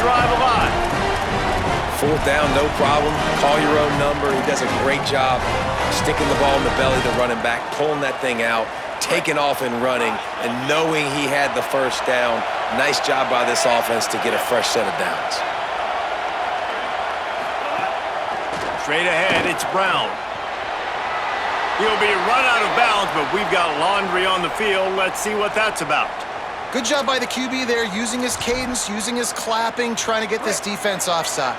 drive alive. Fourth down, no problem. Call your own number. He does a great job sticking the ball in the belly of the running back, pulling that thing out, taking off and running, and knowing he had the first down. Nice job by this offense to get a fresh set of downs. Straight ahead, it's Brown. He'll be run out of bounds, but we've got laundry on the field. Let's see what that's about. Good job by the QB there, using his cadence, using his clapping, trying to get this defense offside.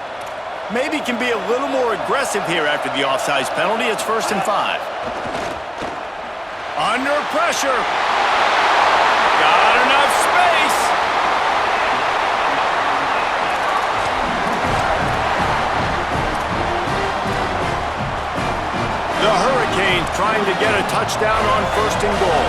Maybe can be a little more aggressive here after the offsides penalty. It's 1st and 5. Under pressure. Got enough space. The Hurricanes trying to get a touchdown on 1st and goal.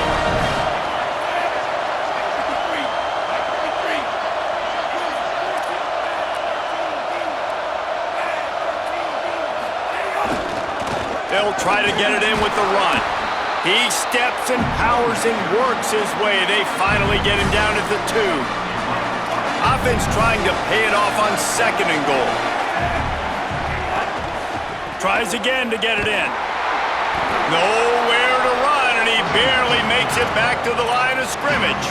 They'll try to get it in with the run. He steps and powers and works his way. They finally get him down at the 2. Offense trying to pay it off on 2nd and goal. Tries again to get it in. Nowhere to run, and he barely makes it back to the line of scrimmage.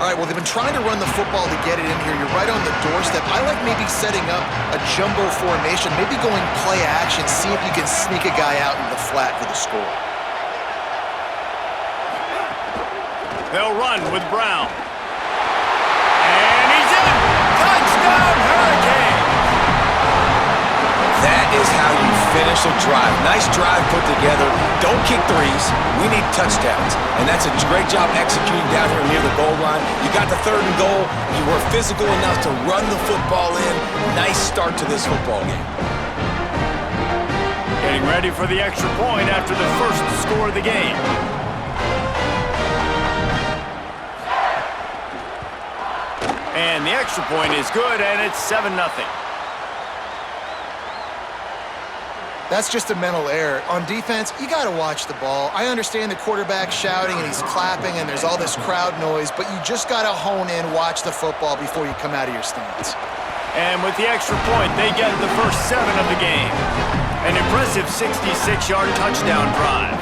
All right, well, they've been trying to run the football to get it in here. You're right on the doorstep. I like maybe setting up a jumbo formation, maybe going play action, see if you can sneak a guy out in the flat for the score. They'll run with Brown. And he's in! Touchdown, Hurricane! That is how you finish a drive. Nice drive put together. Don't kick threes. We need touchdowns. And that's a great job executing down here near the goal line. You got the 3rd and goal. You were physical enough to run the football in. Nice start to this football game. Getting ready for the extra point after the first score of the game. And the extra point is good, and it's 7-0. That's just a mental error. On defense, you got to watch the ball. I understand the quarterback shouting and he's clapping and there's all this crowd noise, but you just got to hone in, watch the football before you come out of your stance. And with the extra point, they get the first 7 of the game. An impressive 66-yard touchdown drive.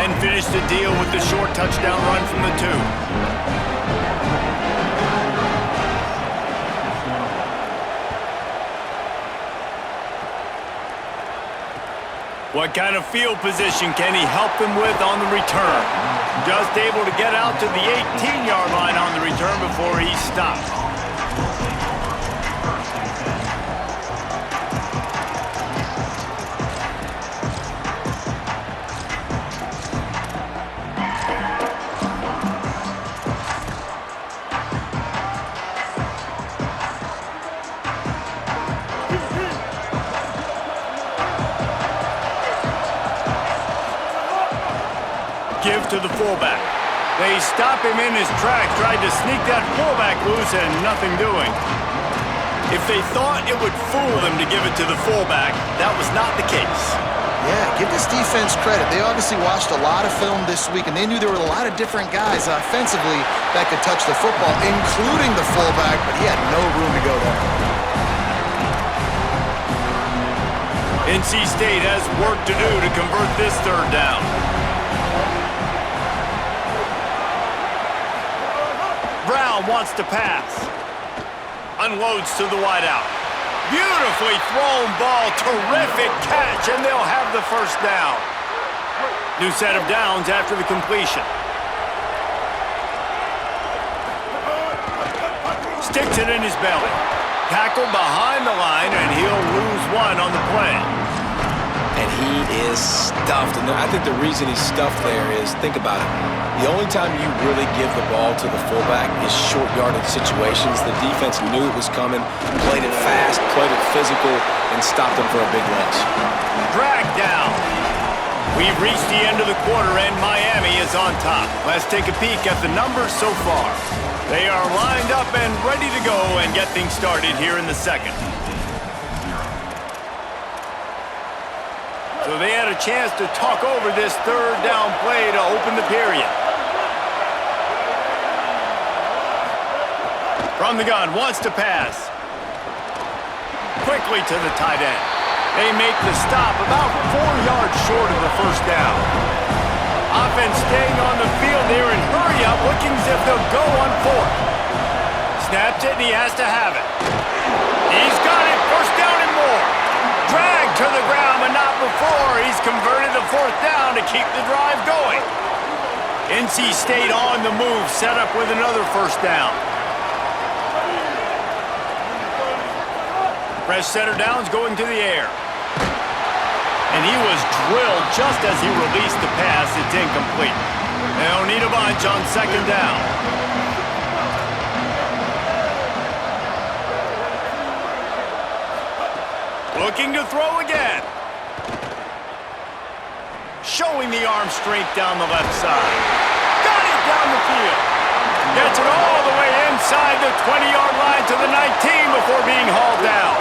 And finish the deal with the short touchdown run from the 2. What kind of field position can he help them with on the return? Just able to get out to the 18-yard line on the return before he stopped. Give to the fullback. They stop him in his tracks, tried to sneak that fullback loose and nothing doing. If they thought it would fool them to give it to the fullback, that was not the case. Yeah, give this defense credit. They obviously watched a lot of film this week, and they knew there were a lot of different guys offensively that could touch the football, including the fullback, but he had no room to go there. NC State has work to do to convert this 3rd down. Brown wants to pass. Unloads to the wideout. Beautifully thrown ball. Terrific catch, and they'll have the first down. New set of downs after the completion. Sticks it in his belly. Tackled behind the line, and he'll lose 1 on the play. And he is stuffed. And I think the reason he's stuffed there is, think about it. The only time you really give the ball to the fullback is short yardage situations. The defense knew it was coming, played it fast, played it physical, and stopped him for a big loss. Drag down. We've reached the end of the quarter, and Miami is on top. Let's take a peek at the numbers so far. They are lined up and ready to go and get things started here in the 2nd. So they had a chance to talk over this 3rd down play to open the period. From the gun, wants to pass. quickly to the tight end. They make the stop about 4 yards short of the first down. Offense staying on the field here in hurry-up, looking as if they'll go on fourth. Snaps it, and he has to have it. He's got it, first down and more. Dragged to the ground, but not before. He's converted the fourth down to keep the drive going. NC State on the move, set up with another first down. Fresh center down's going to the air. And he was drilled just as he released the pass. It's incomplete. They'll need a bunch on second down. Looking to throw again. Showing the arm strength down the left side. Got it down the field. Gets it all the way inside the 20-yard line to the 19 before being hauled down.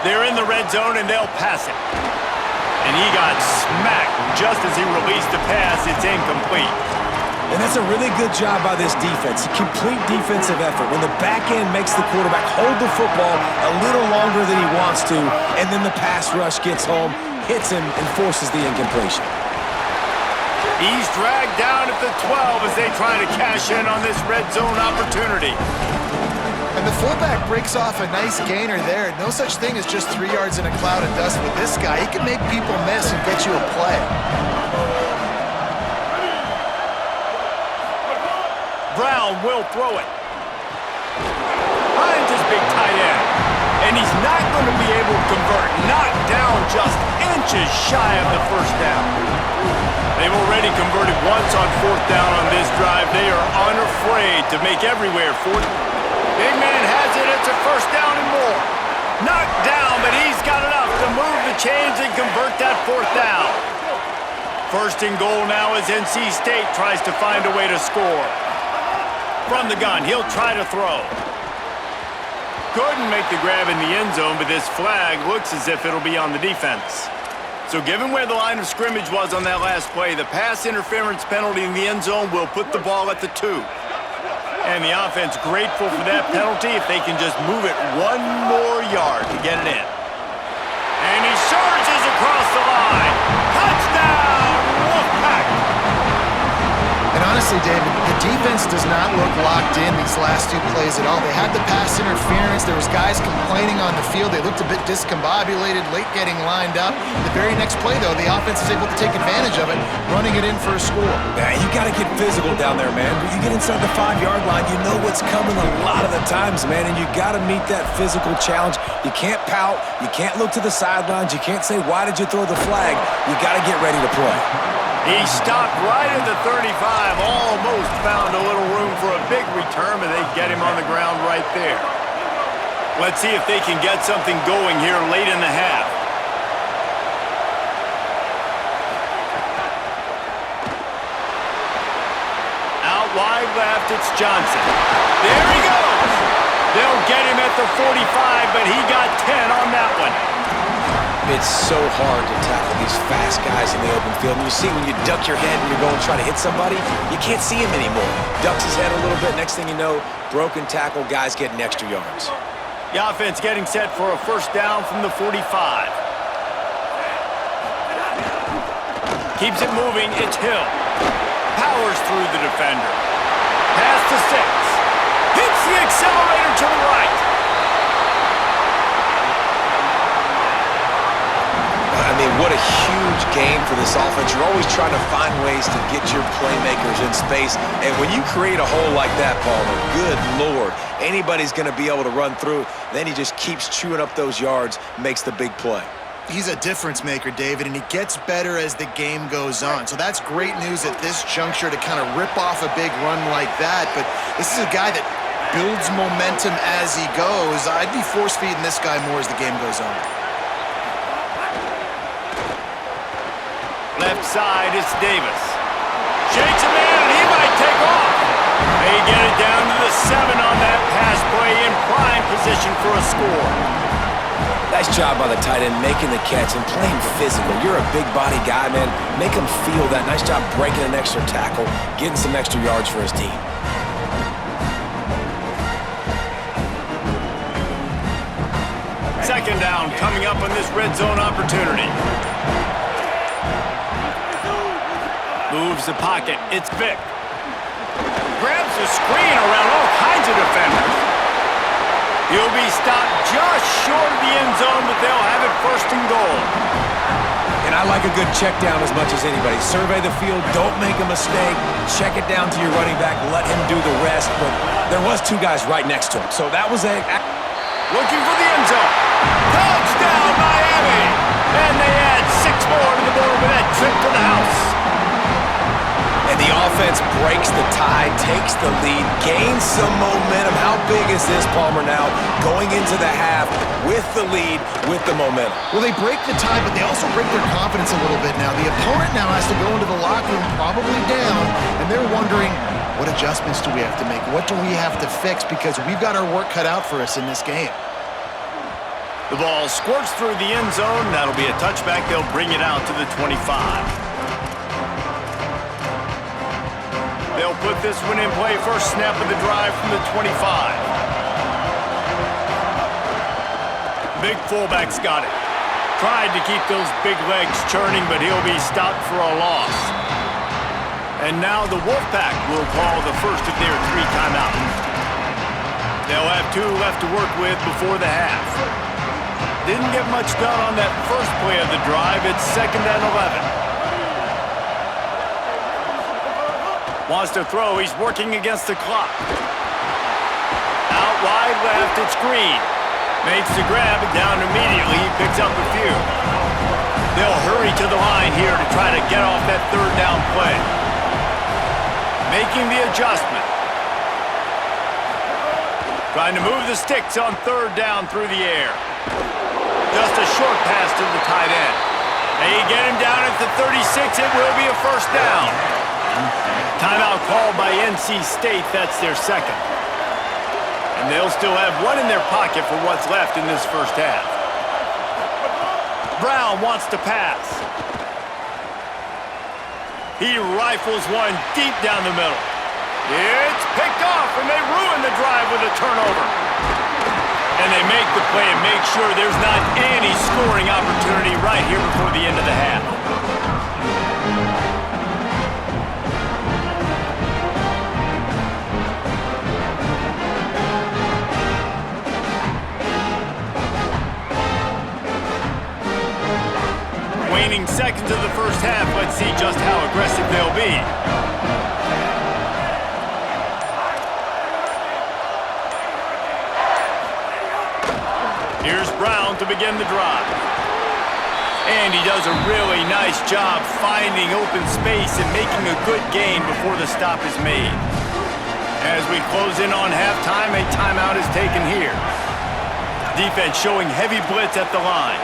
They're in the red zone, and they'll pass it. And he got smacked just as he released the pass. It's incomplete. And that's a really good job by this defense. A complete defensive effort. When the back end makes the quarterback hold the football a little longer than he wants to, and then the pass rush gets home, hits him, and forces the incompletion. He's dragged down at the 12 as they try to cash in on this red zone opportunity. And the fullback breaks off a nice gainer there. No such thing as just 3 yards in a cloud of dust with this guy. He can make people miss and get you a play. Brown will throw it. Finds his big tight end. And he's not going to be able to convert. Knocked down just inches shy of the first down. They've already converted once on fourth down on this drive. They are unafraid to make everywhere fourth. Big man has it. It's a first down and more. Knocked down, but he's got enough to move the chains and convert that fourth down. First and goal now as NC State tries to find a way to score. From the gun, he'll try to throw. Couldn't make the grab in the end zone, but this flag looks as if it'll be on the defense. So given where the line of scrimmage was on that last play, the pass interference penalty in the end zone will put the ball at the 2. And the offense grateful for that penalty if they can just move it 1 more yard to get it in. And he surges across the line. Touchdown, Wolfpack! And honestly, David, the defense does not look locked in these last 2 plays at all. They had the pass interference. There was guys complaining on the field. They looked a bit discombobulated, late getting lined up. The very next play, though, the offense is able to take advantage of it, running it in for a score. Yeah, you got to get physical down there, man. But you get inside the 5-yard line, you know what's coming a lot of the times, man, and you got to meet that physical challenge. You can't pout. You can't look to the sidelines. You can't say, why did you throw the flag? You got to get ready to play. He stopped right at the 35, almost found a little room for a big return, but they get him on the ground right there. Let's see if they can get something going here late in the half. Out wide left, it's Johnson. There he goes! They'll get him at the 45, but he got 10 on that one. It's so hard to tackle these fast guys in the open field. And you see when you duck your head and you're going to try to hit somebody, you can't see him anymore. Ducks his head a little bit. Next thing you know, broken tackle, guys getting extra yards. The offense getting set for a first down from the 45. Keeps it moving. It's Hill. Powers through the defender. Pass to 6. Hits the accelerator to the right. I mean, what a huge game for this offense. You're always trying to find ways to get your playmakers in space. And when you create a hole like that, Palmer, good Lord, anybody's going to be able to run through. Then he just keeps chewing up those yards, makes the big play. He's a difference maker, David, and he gets better as the game goes on. So that's great news at this juncture to kind of rip off a big run like that. But this is a guy that builds momentum as he goes. I'd be force-feeding this guy more as the game goes on. Left side, it's Davis. Shakes him in, and he might take off. They get it down to the 7 on that pass play in prime position for a score. Nice job by the tight end making the catch and playing physical. You're a big body guy, man. Make him feel that. Nice job breaking an extra tackle, getting some extra yards for his team. Second down coming up on this red zone opportunity. Moves the pocket. It's Vic. Grabs the screen around all kinds of defenders. He'll be stopped just short of the end zone, but they'll have it first and goal. And I like a good check down as much as anybody. Survey the field, don't make a mistake, check it down to your running back, let him do the rest. But there was two guys right next to him, so that was looking for the end zone. Touchdown, Miami! And they add 6 more to the board with that trip to the house. And the offense breaks the tie, takes the lead, gains some momentum. How big is this, Palmer, now going into the half with the lead, with the momentum? Well, they break the tie, but they also break their confidence a little bit now. The opponent now has to go into the locker room probably down, and they're wondering, what adjustments do we have to make? What do we have to fix? Because we've got our work cut out for us in this game. The ball squirts through the end zone. That'll be a touchback. They'll bring it out to the 25. They'll put this one in play. First snap of the drive from the 25. Big fullback's got it. Tried to keep those big legs churning, but he'll be stopped for a loss. And now the Wolfpack will call the first of their 3 timeouts. They'll have 2 left to work with before the half. Didn't get much done on that first play of the drive. It's 2nd and 11. Wants to throw. He's working against the clock. Out wide left. It's Green. Makes the grab. Down immediately. He picks up a few. They'll hurry to the line here to try to get off that 3rd down play. Making the adjustment. Trying to move the sticks on 3rd down through the air. Just a short pass to the tight end. They get him down at the 36. It will be a first down. Timeout called by NC State. That's their 2nd. And they'll still have 1 in their pocket for what's left in this first half. Brown wants to pass. He rifles one deep down the middle. It's picked off, and they ruin the drive with a turnover. And they make the play and make sure there's not any scoring opportunity right here before the end of the half. Waning seconds of the first half. Let's see just how aggressive they'll be. Here's Brown to begin the drive. And he does a really nice job finding open space and making a good gain before the stop is made. As we close in on halftime, a timeout is taken here. Defense showing heavy blitz at the line.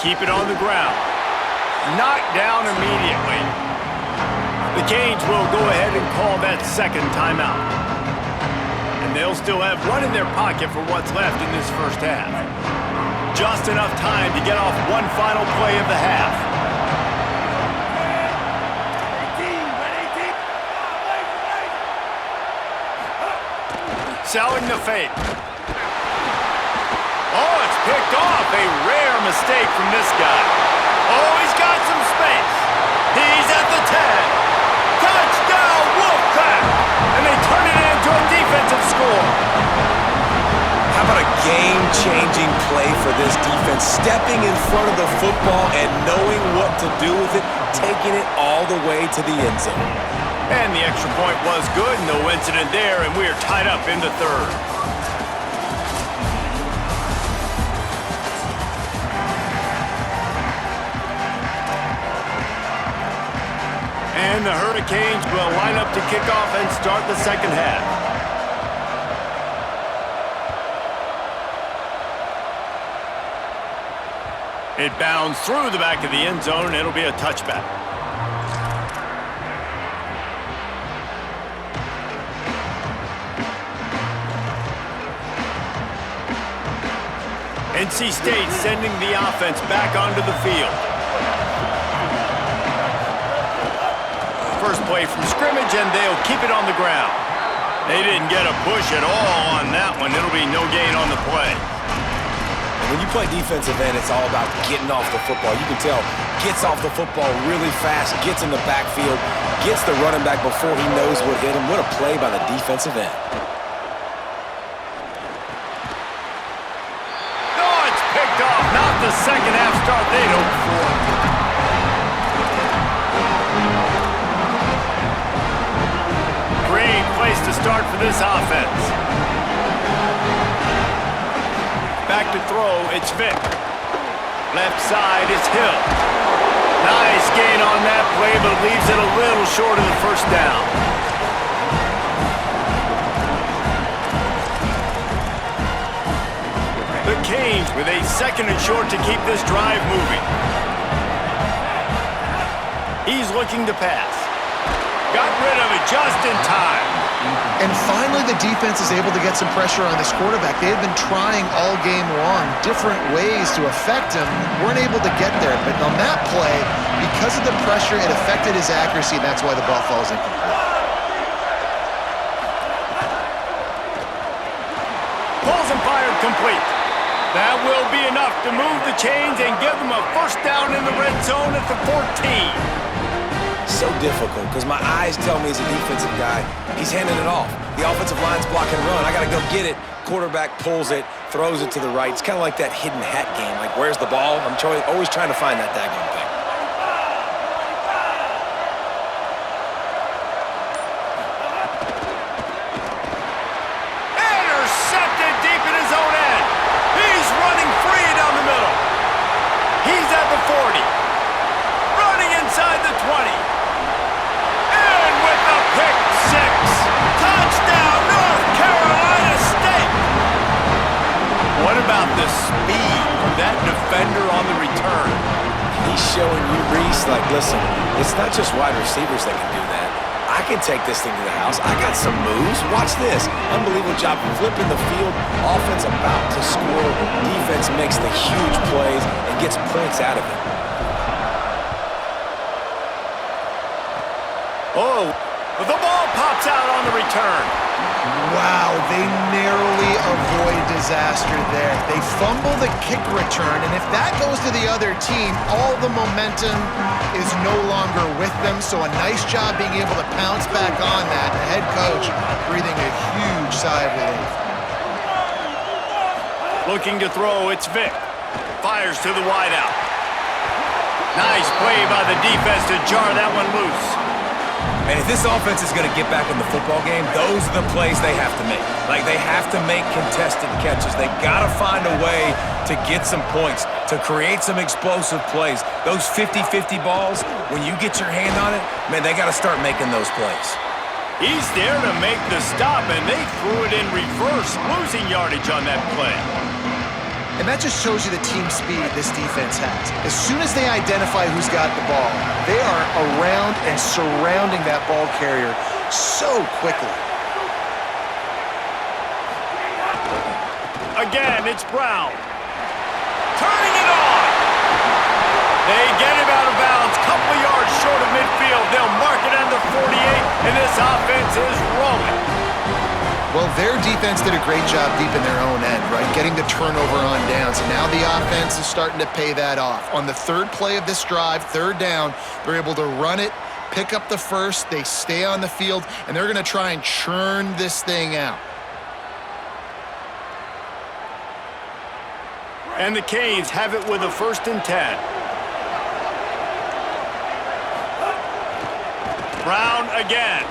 Keep it on the ground. Knocked down immediately. The Canes will go ahead and call that 2nd timeout. And they'll still have 1 in their pocket for what's left in this first half. Just enough time to get off one final play of the half. Selling the fake. Oh, it's picked off. A rare mistake from this guy. Oh, he's got some space. He's at the 10. Touchdown, Wolfpack! And they turn it into a defensive score. How about a game-changing play for this defense? Stepping in front of the football and knowing what to do with it, taking it all the way to the end zone. And the extra point was good. No incident there, and we are tied up in the 3rd. And the Hurricanes will line up to kick off and start the 2nd half. It bounds through the back of the end zone, and it'll be a touchback. NC State sending the offense back onto the field. First play from scrimmage, and they'll keep it on the ground. They didn't get a push at all on that one. It'll be no gain on the play. And when you play defensive end, it's all about getting off the football. You can tell, gets off the football really fast, gets in the backfield, gets the running back before he knows what hit him. What a play by the defensive end. Oh, it's picked off. Not the second half start they'd hoped for. Great place to start for this offense. Back to throw, it's Vick. Left side is Hill. Nice gain on that play, but leaves it a little short of the first down. The Canes with a 2nd and short to keep this drive moving. He's looking to pass. Got rid of it just in time. And finally, the defense is able to get some pressure on this quarterback. They had been trying all game long different ways to affect him. Weren't able to get there. But on that play, because of the pressure, it affected his accuracy, and that's why the ball falls incomplete. Pulls and fired complete. That will be enough to move the chains and give them a first down in the red zone at the 14. So difficult because my eyes tell me as a defensive guy, he's handing it off. The offensive line's blocking run. I got to go get it. Quarterback pulls it, throws it to the right. It's kind of like that hidden hat game. Like, where's the ball? I'm always trying to find that daggone thing. Intercepted deep in his own end. He's running free down the middle. He's at the 40. Running inside the 20. Pick 6. Touchdown, North Carolina State. What about the speed from that defender on the return? He's showing you, Reese, like, listen, it's not just wide receivers that can do that. I can take this thing to the house. I got some moves. Watch this. Unbelievable job flipping the field. Offense about to score. Defense makes the huge plays and gets points out of it. Oh. The ball pops out on the return. Wow, they narrowly avoid disaster there. They fumble the kick return, and if that goes to the other team, all the momentum is no longer with them. So a nice job being able to pounce back on that. The head coach breathing a huge sigh of relief. Looking to throw, it's Vick. Fires to the wideout. Nice play by the defense to jar that one loose. And if this offense is going to get back in the football game, those are the plays they have to make. Like, they have to make contested catches. They got to find a way to get some points, to create some explosive plays. Those 50-50 balls, when you get your hand on it, man, they got to start making those plays. He's there to make the stop, and they threw it in reverse, losing yardage on that play. And that just shows you the team speed this defense has. As soon as they identify who's got the ball, they are around and surrounding that ball carrier so quickly. Again, it's Brown. Turning it on. They get him out of bounds, couple yards short of midfield. They'll mark it under 48, and this offense is rolling. Well, their defense did a great job deep in their own end, right? Getting the turnover on downs. And now the offense is starting to pay that off. On the 3rd play of this drive, 3rd down, they're able to run it, pick up the first, they stay on the field, and they're going to try and churn this thing out. And the Canes have it with a 1st and 10. Brown again.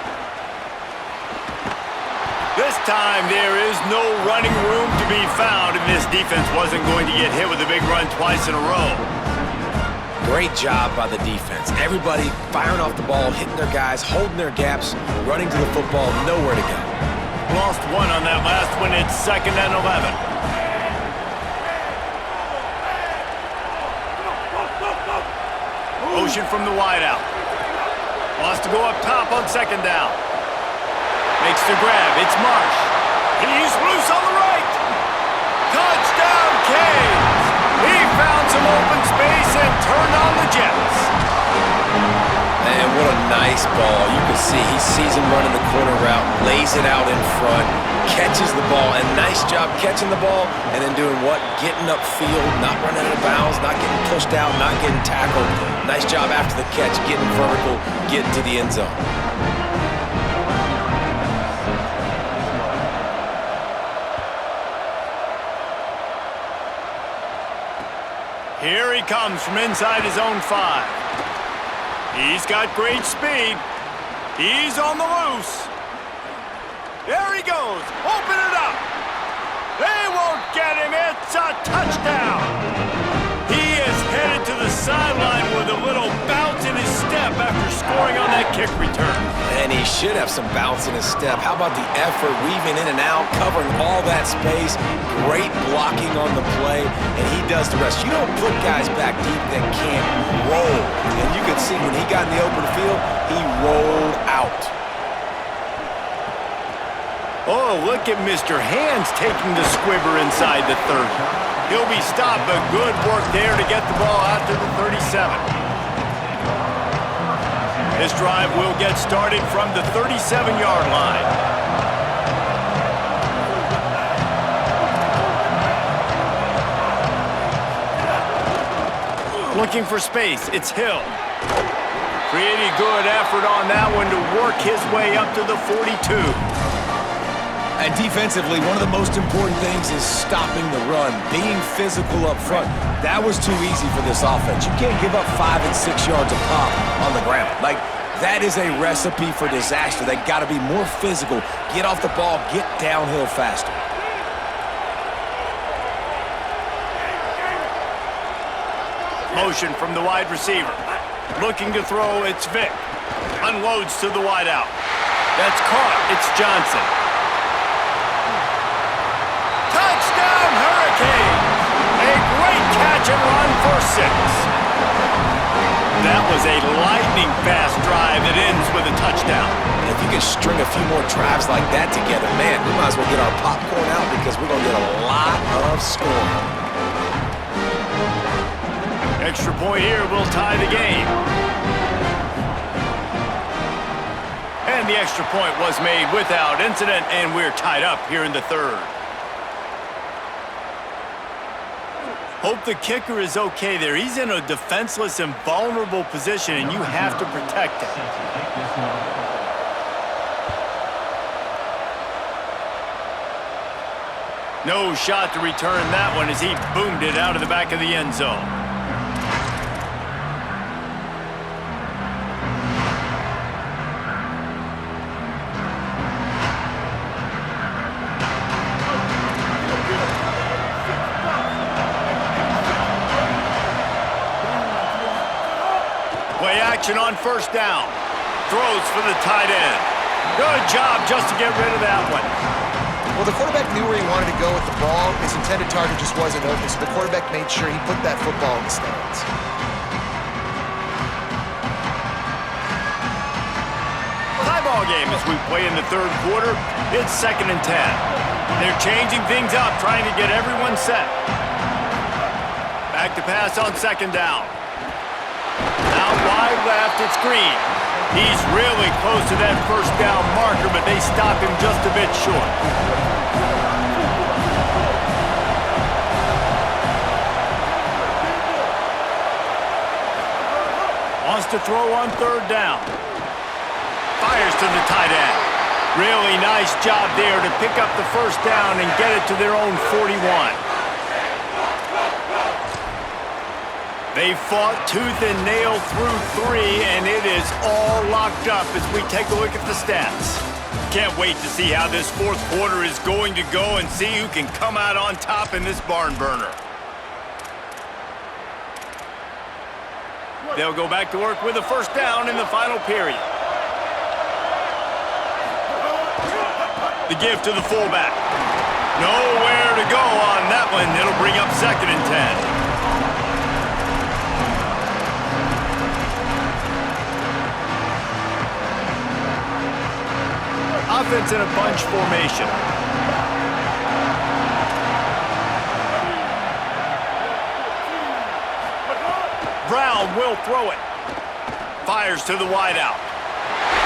This time there is no running room to be found, and this defense wasn't going to get hit with a big run twice in a row. Great job by the defense. Everybody firing off the ball, hitting their guys, holding their gaps, running to the football, nowhere to go. Lost one on that last one. It's 2nd and 11. Ocean from the wideout. Wants to go up top on 2nd down. Makes the grab. It's Marsh. He's loose on the right. Touchdown, Canes. He found some open space and turned on the Jets. Man, what a nice ball. You can see he sees him running the corner route, lays it out in front, catches the ball, and nice job catching the ball and then doing what? Getting upfield, not running out of bounds, not getting pushed out, not getting tackled. Nice job after the catch, getting vertical, getting to the end zone. Here he comes from inside his own 5. He's got great speed. He's on the loose. There he goes. Open it up. They won't get him. It's a touchdown. He is headed to the sideline with a little bounce in his step after scoring on that kick return. And he should have some bounce in his step. How about the effort, weaving in and out, covering all that space, great blocking on the play, and he does the rest. You don't put guys back deep that can't roll. And you can see when he got in the open field, he rolled out. Oh, look at Mr. Hands taking the squibber inside the 30. He'll be stopped, but good work there to get the ball out to the 37. This drive will get started from the 37-yard line. Looking for space, it's Hill. Pretty good effort on that one to work his way up to the 42. And defensively, one of the most important things is stopping the run, being physical up front. That was too easy for this offense. You can't give up 5 and 6 yards a pop on the ground. Like, that is a recipe for disaster. They got to be more physical, get off the ball, get downhill faster. Motion from the wide receiver. Looking to throw, it's Vick. Unloads to the wideout. That's caught, it's Johnson. Touchdown, Hurricanes! A great catch and run for 6. That was a lightning-fast drive that ends with a touchdown. And if you can string a few more drives like that together, man, we might as well get our popcorn out because we're going to get a lot of scoring. Extra point here will tie the game. And the extra point was made without incident, and we're tied up here in the 3rd. Hope the kicker is okay there. He's in a defenseless and vulnerable position, and you have to protect him. No shot to return that one as he boomed it out of the back of the end zone. Play action on 1st down. Throws for the tight end. Good job just to get rid of that one. Well, the quarterback knew where he wanted to go with the ball. His intended target just wasn't open, so the quarterback made sure he put that football in the stands. Tie ball game as we play in the 3rd quarter. It's 2nd and 10. They're changing things up, trying to get everyone set. Back to pass on 2nd down. Out wide left, it's Green. He's really close to that 1st down marker, but they stop him just a bit short. Wants to throw on 3rd down. Fires to the tight end. Really nice job there to pick up the 1st down and get it to their own 41. They fought tooth and nail through 3, and it is all locked up as we take a look at the stats. Can't wait to see how this 4th quarter is going to go and see who can come out on top in this barn burner. They'll go back to work with a 1st down in the final period. The give to the fullback. Nowhere to go on that one. It'll bring up 2nd and 10. Offense in a bunch formation. Brown will throw it. Fires to the wideout.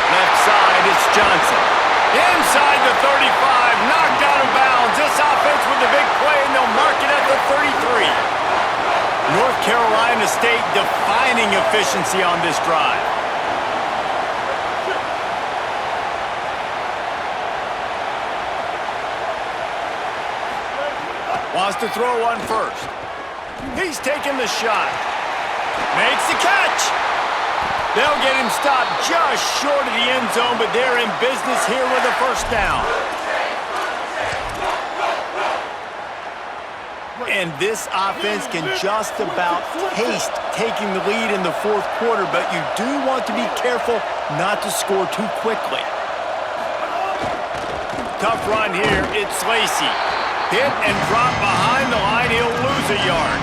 Left side, it's Johnson. Inside the 35, knocked out of bounds. This offense with the big play, and they'll mark it at the 33. North Carolina State defining efficiency on this drive. Wants to throw one first. He's taking the shot. Makes the catch. They'll get him stopped just short of the end zone, but they're in business here with a first down. And this offense can just about taste taking the lead in the fourth quarter, but you do want to be careful not to score too quickly. Tough run here. It's Lacey. Hit and drop behind the line. He'll lose a yard.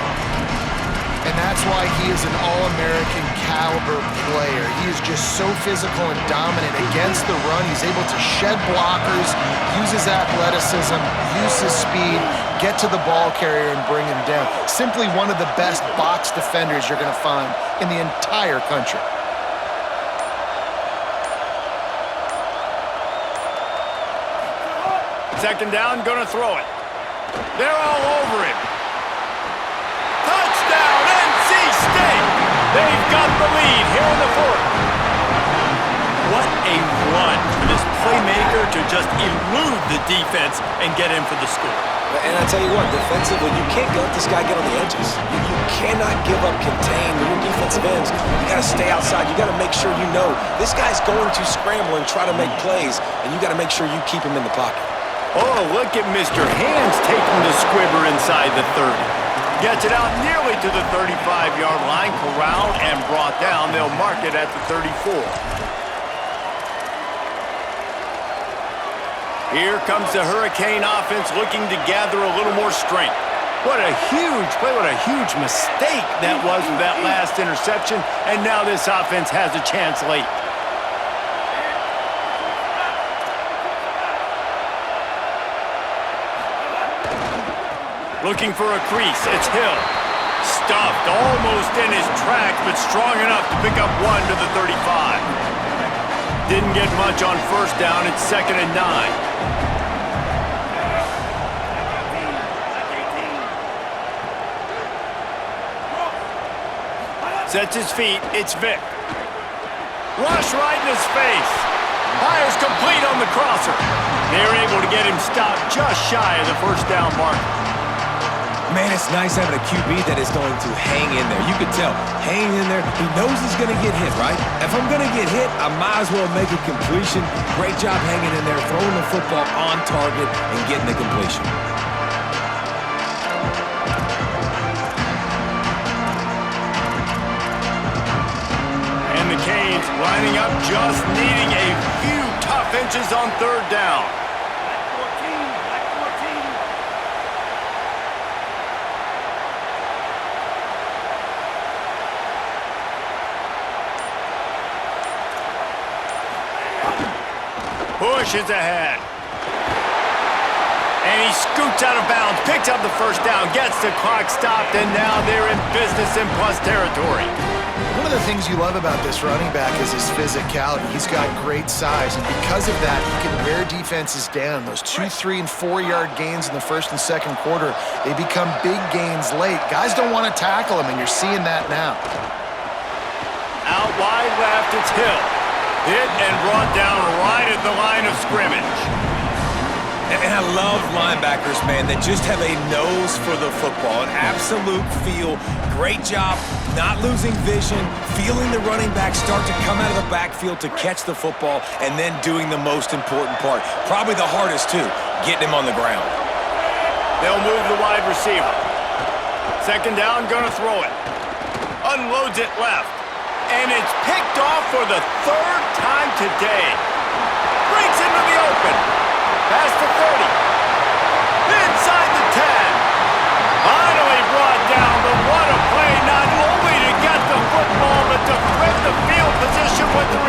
And that's why he is an All-American caliber player. He is just so physical and dominant against the run. He's able to shed blockers, use his athleticism, use his speed, get to the ball carrier and bring him down. Simply one of the best box defenders you're going to find in the entire country. Second down, going to throw it. They're all over him. Touchdown, NC State! They've got the lead here in the fourth. What a run for this playmaker to just elude the defense and get in for the score. And I tell you what, defensively, you can't let this guy get on the edges. You cannot give up contain with your defensive ends. You got to stay outside. You got to make sure you know this guy's going to scramble and try to make plays, and you got to make sure you keep him in the pocket. Oh, look at Mr. Hands taking the squibber inside the 30. Gets it out nearly to the 35-yard line, corralled and brought down. They'll mark it at the 34. Here comes the Hurricane offense looking to gather a little more strength. What a huge play, what a huge mistake that was with that last interception, and now this offense has a chance late. Looking for a crease, it's Hill. Stuffed almost in his tracks, but strong enough to pick up one to the 35. Didn't get much on first down, it's 2nd and 9. Sets his feet, it's Vic. Rush right in his face. Fires complete on the crosser. They're able to get him stopped just shy of the first down mark. Man, it's nice having a QB that is going to hang in there. You could tell, hanging in there, he knows he's going to get hit, right? If I'm going to get hit, I might as well make a completion. Great job hanging in there, throwing the football on target and getting the completion. And the Canes lining up, just needing a few tough inches on third down. Pushes ahead. And he scoots out of bounds, picks up the first down, gets the clock stopped, and now they're in business in plus territory. One of the things you love about this running back is his physicality. He's got great size, and because of that, he can wear defenses down. Those 2-, 3-, and 4-yard gains in the first and second quarter, they become big gains late. Guys don't want to tackle him, and you're seeing that now. Out wide left, it's Hill. Hit and brought down right at the line of scrimmage. And I love linebackers, man, that just have a nose for the football, an absolute feel. Great job not losing vision, feeling the running back start to come out of the backfield to catch the football, and then doing the most important part. Probably the hardest, too, getting him on the ground. They'll move the wide receiver. Second down, gonna throw it. Unloads it left. And it's picked off for the third time today. Breaks into the open. Past the 30. Inside the 10. Finally brought down, but what a play, not only to get the football, but to flip the field position with the